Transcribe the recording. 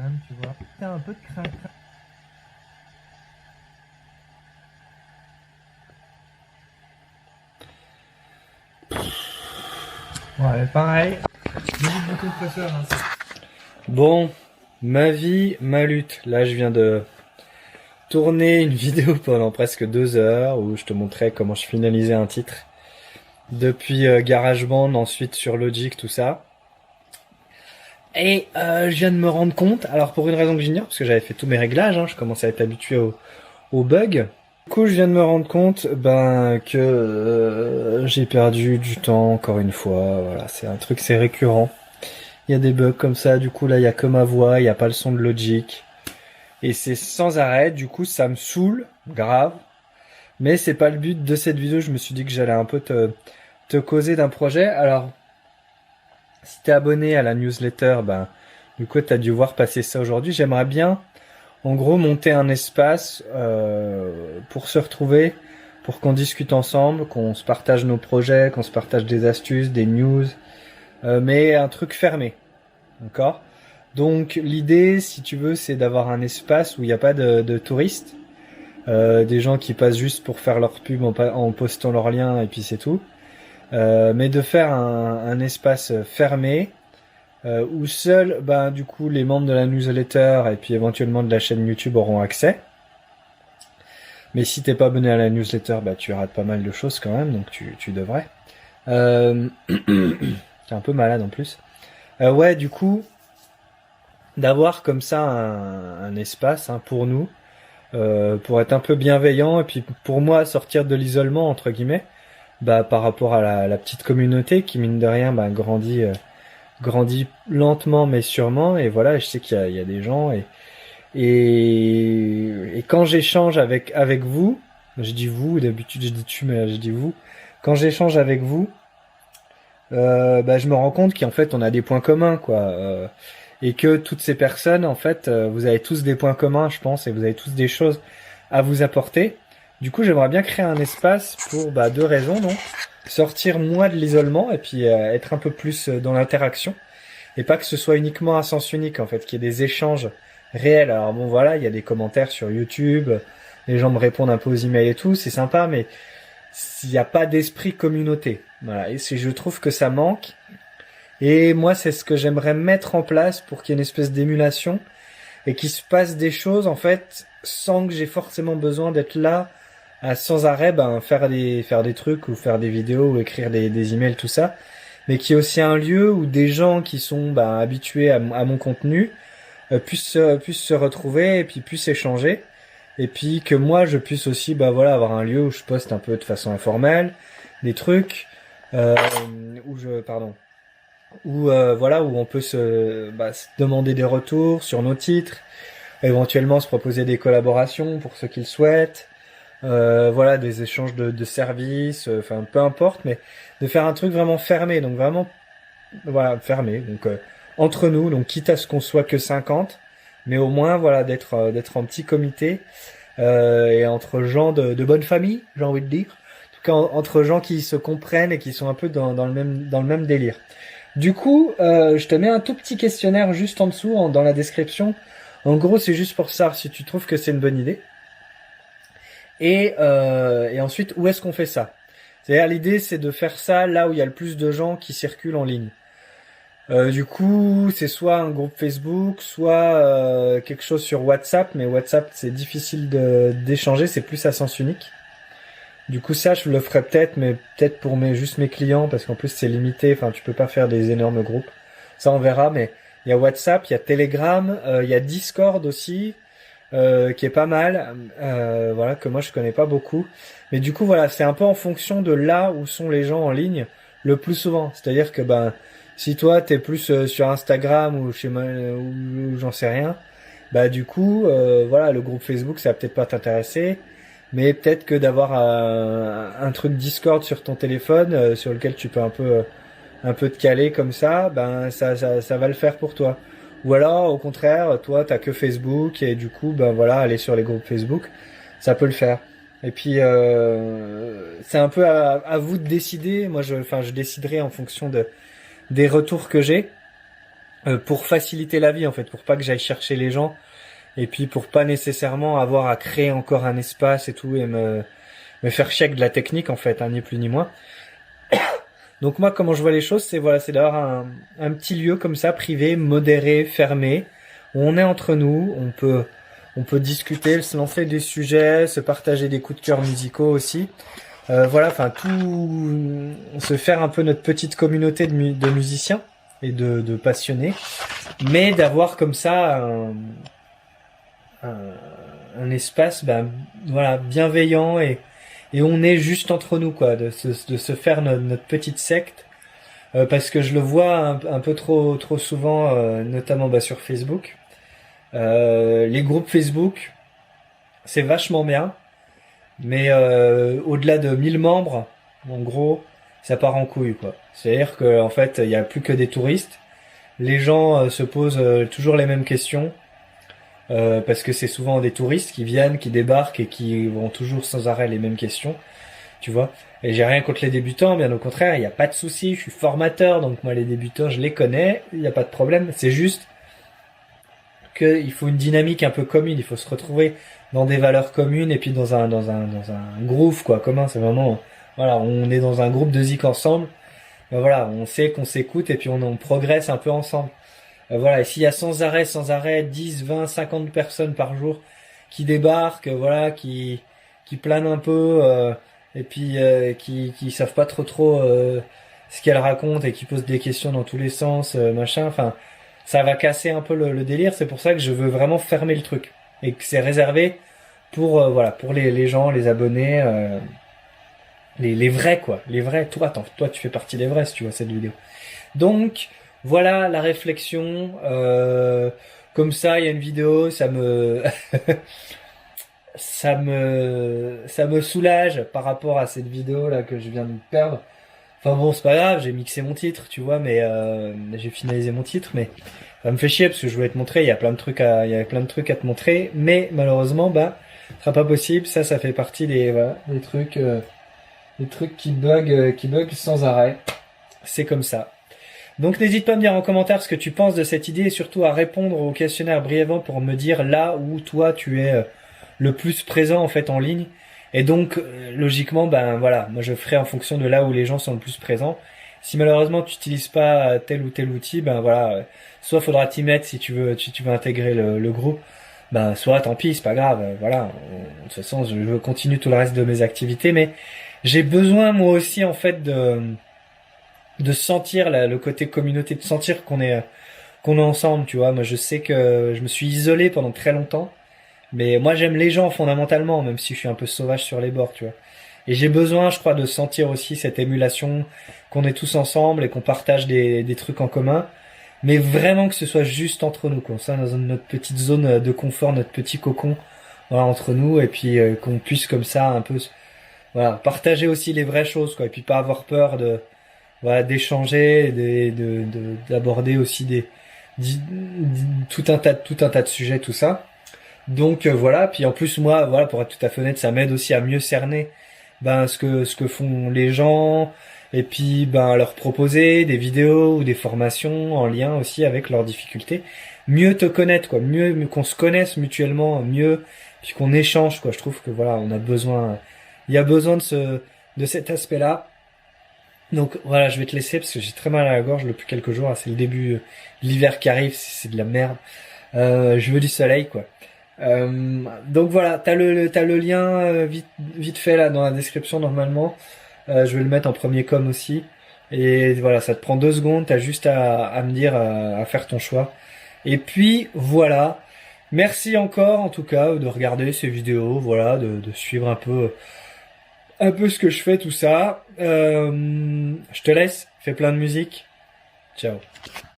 même, tu vois. T'as un peu de crainte. Ouais, pareil. J'évite beaucoup de professeurs. Hein. Bon, ma vie, ma lutte. Là, je viens de tourner une vidéo pendant presque 2 heures où je te montrais comment je finalisais un titre. Depuis GarageBand, ensuite sur Logic, tout ça. Et je viens de me rendre compte, alors pour une raison que j'ignore, parce que j'avais fait tous mes réglages, hein, je commençais à être habitué aux bugs. Du coup, je viens de me rendre compte que j'ai perdu du temps encore une fois. Voilà, c'est un truc, c'est récurrent. Il y a des bugs comme ça, du coup là il y a que ma voix, il n'y a pas le son de Logic. Et c'est sans arrêt, du coup ça me saoule, grave. Mais c'est pas le but de cette vidéo, je me suis dit que j'allais un peu te causer d'un projet. Alors, si t'es abonné à la newsletter, du coup t'as dû voir passer ça aujourd'hui. J'aimerais bien, en gros, monter un espace pour se retrouver, pour qu'on discute ensemble, qu'on se partage nos projets, qu'on se partage des astuces, des news, mais un truc fermé, d'accord? Donc l'idée, si tu veux, c'est d'avoir un espace où il n'y a pas de touristes, des gens qui passent juste pour faire leur pub en postant leurs liens et puis c'est tout. Mais de faire un espace fermé où seuls, du coup, les membres de la newsletter et puis éventuellement de la chaîne YouTube auront accès. Mais si t'es pas abonné à la newsletter, tu rates pas mal de choses quand même, donc tu devrais. T'es un peu malade en plus. Ouais, du coup, d'avoir comme ça un espace pour nous, pour être un peu bienveillant et puis pour moi sortir de l'isolement entre guillemets, par rapport à la petite communauté qui mine de rien grandit lentement mais sûrement et voilà, je sais qu'il y a des gens et quand j'échange avec vous, je dis vous, d'habitude je dis tu mais là, je dis vous, quand j'échange avec vous, je me rends compte qu'en fait on a des points communs quoi, et que toutes ces personnes en fait vous avez tous des points communs je pense et vous avez tous des choses à vous apporter. Du coup j'aimerais bien créer un espace pour deux raisons donc sortir moi de l'isolement et puis être un peu plus dans l'interaction et pas que ce soit uniquement à sens unique en fait, qu'il y ait des échanges réels. Alors bon voilà, il y a des commentaires sur YouTube, les gens me répondent un peu aux emails et tout, c'est sympa mais s'il n'y a pas d'esprit communauté. Voilà, et je trouve que ça manque. Et moi, c'est ce que j'aimerais mettre en place pour qu'il y ait une espèce d'émulation et qu'il se passe des choses, en fait, sans que j'ai forcément besoin d'être là à sans arrêt, faire des trucs ou faire des vidéos ou écrire des emails, tout ça. Mais qu'il y ait aussi un lieu où des gens qui sont habitués à mon contenu puissent se retrouver et puis puissent échanger. Et puis que moi je puisse aussi avoir un lieu où je poste un peu de façon informelle des trucs où on peut se demander des retours sur nos titres, éventuellement se proposer des collaborations pour ceux qui le souhaitent, voilà des échanges de services, enfin peu importe, mais de faire un truc vraiment fermé, donc vraiment voilà fermé, donc entre nous, donc quitte à ce qu'on soit que 50, mais au moins voilà d'être en petit comité et entre gens de bonne famille, j'ai envie de dire. En tout cas, entre gens qui se comprennent et qui sont un peu dans le même délire. Du coup, je te mets un tout petit questionnaire juste en dessous, dans la description. En gros, c'est juste pour savoir si tu trouves que c'est une bonne idée. Et ensuite, où est-ce qu'on fait ça? C'est-à-dire, l'idée, c'est de faire ça là où il y a le plus de gens qui circulent en ligne. Du coup, c'est soit un groupe Facebook, soit quelque chose sur WhatsApp, mais WhatsApp c'est difficile d'échanger, c'est plus à sens unique. Du coup, ça je le ferai peut-être, mais peut-être pour juste mes clients, parce qu'en plus c'est limité, enfin tu peux pas faire des énormes groupes. Ça on verra, mais il y a WhatsApp, il y a Telegram, il y a Discord aussi, qui est pas mal, voilà, que moi je connais pas beaucoup. Mais du coup voilà, c'est un peu en fonction de là où sont les gens en ligne le plus souvent. C'est-à-dire que si toi t'es plus sur Instagram ou chez moi ou j'en sais rien, du coup voilà le groupe Facebook ça va peut-être pas t'intéresser, mais peut-être que d'avoir un truc Discord sur ton téléphone sur lequel tu peux un peu te caler comme ça, ça va le faire pour toi. Ou alors au contraire toi t'as que Facebook et du coup voilà aller sur les groupes Facebook ça peut le faire. Et puis c'est un peu à vous de décider. Moi je déciderai en fonction des retours que j'ai. pour faciliter la vie en fait, pour pas que j'aille chercher les gens et puis pour pas nécessairement avoir à créer encore un espace et tout et me faire chier avec de la technique en fait, hein, ni plus ni moins. Donc moi, comment je vois les choses, c'est voilà, c'est d'avoir un petit lieu comme ça, privé, modéré, fermé, où on est entre nous, on peut discuter, se lancer des sujets, se partager des coups de cœur musicaux aussi. Voilà, enfin tout, se faire un peu notre petite communauté de musiciens et de passionnés, mais d'avoir comme ça un espace, ben voilà, bienveillant et on est juste entre nous quoi, de se faire notre petite secte, parce que je le vois un peu trop souvent, notamment bah, sur Facebook. Les groupes Facebook, c'est vachement bien, mais au-delà de 1000 membres, en gros, ça part en couille quoi. C'est-à-dire que en fait, il y a plus que des touristes. Les gens se posent toujours les mêmes questions. Parce que c'est souvent des touristes qui viennent, qui débarquent et qui vont toujours sans arrêt les mêmes questions, tu vois. Et j'ai rien contre les débutants, bien au contraire, il n'y a pas de souci, je suis formateur, donc moi les débutants je les connais, il n'y a pas de problème. C'est juste qu'il faut une dynamique un peu commune, il faut se retrouver dans des valeurs communes et puis dans un groove quoi, commun. C'est vraiment, voilà, on est dans un groupe de zik ensemble. Ben voilà, on sait qu'on s'écoute et puis on progresse un peu ensemble. Voilà, et s'il y a sans arrêt 10, 20, 50 personnes par jour qui débarquent, voilà, qui planent un peu et puis qui savent pas trop ce qu'elles racontent et qui posent des questions dans tous les sens, machin, enfin, ça va casser un peu le délire. C'est pour ça que je veux vraiment fermer le truc et que c'est réservé pour voilà, pour les gens, les abonnés, les vrais quoi, les vrais. Toi tu fais partie des vrais si tu vois cette vidéo. Donc voilà la réflexion. Comme ça, il y a une vidéo, ça me ça me soulage par rapport à cette vidéo là que je viens de perdre. Enfin bon, c'est pas grave, j'ai mixé mon titre, tu vois, mais j'ai finalisé mon titre, mais ça me fait chier parce que je voulais te montrer. Il y a plein de trucs à te montrer, mais malheureusement, bah, ce sera pas possible. Ça fait partie des voilà, des trucs qui bug sans arrêt. C'est comme ça. Donc n'hésite pas à me dire en commentaire ce que tu penses de cette idée et surtout à répondre au questionnaire brièvement pour me dire là où toi tu es le plus présent en fait en ligne. Et donc logiquement ben voilà, moi je ferai en fonction de là où les gens sont le plus présents. Si malheureusement tu n'utilises pas tel ou tel outil, ben voilà, soit faudra t'y mettre si tu veux intégrer le groupe, ben soit tant pis, c'est pas grave, voilà. De toute façon je continue tout le reste de mes activités, mais j'ai besoin moi aussi en fait de sentir le côté communauté, de sentir qu'on est ensemble, tu vois. Moi, je sais que je me suis isolé pendant très longtemps, mais moi, j'aime les gens fondamentalement, même si je suis un peu sauvage sur les bords, tu vois. Et j'ai besoin, je crois, de sentir aussi cette émulation, qu'on est tous ensemble et qu'on partage des trucs en commun, mais vraiment que ce soit juste entre nous, quoi. Ça, dans notre petite zone de confort, notre petit cocon, voilà, entre nous, et puis qu'on puisse comme ça un peu, voilà, partager aussi les vraies choses, quoi, et puis pas avoir peur voilà, d'échanger, d'aborder aussi tout un tas de sujets, tout ça. Donc voilà, puis en plus moi, voilà, pour être tout à fait honnête, ça m'aide aussi à mieux cerner ben ce que font les gens et puis ben leur proposer des vidéos ou des formations en lien aussi avec leurs difficultés. Mieux te connaître quoi, mieux qu'on se connaisse mutuellement, mieux puis qu'on échange quoi. Je trouve que voilà, il y a besoin de cet aspect-là. Donc voilà, je vais te laisser parce que j'ai très mal à la gorge depuis quelques jours. C'est le début de l'hiver qui arrive, c'est de la merde. Je veux du soleil, quoi. Donc voilà, t'as le lien vite fait là dans la description normalement. Je vais le mettre en premier com aussi. Et voilà, ça te prend 2 secondes. T'as juste à me dire à faire ton choix. Et puis voilà. Merci encore en tout cas de regarder ces vidéos. Voilà, de suivre un peu ce que je fais, tout ça. Je te laisse, fais plein de musique. Ciao.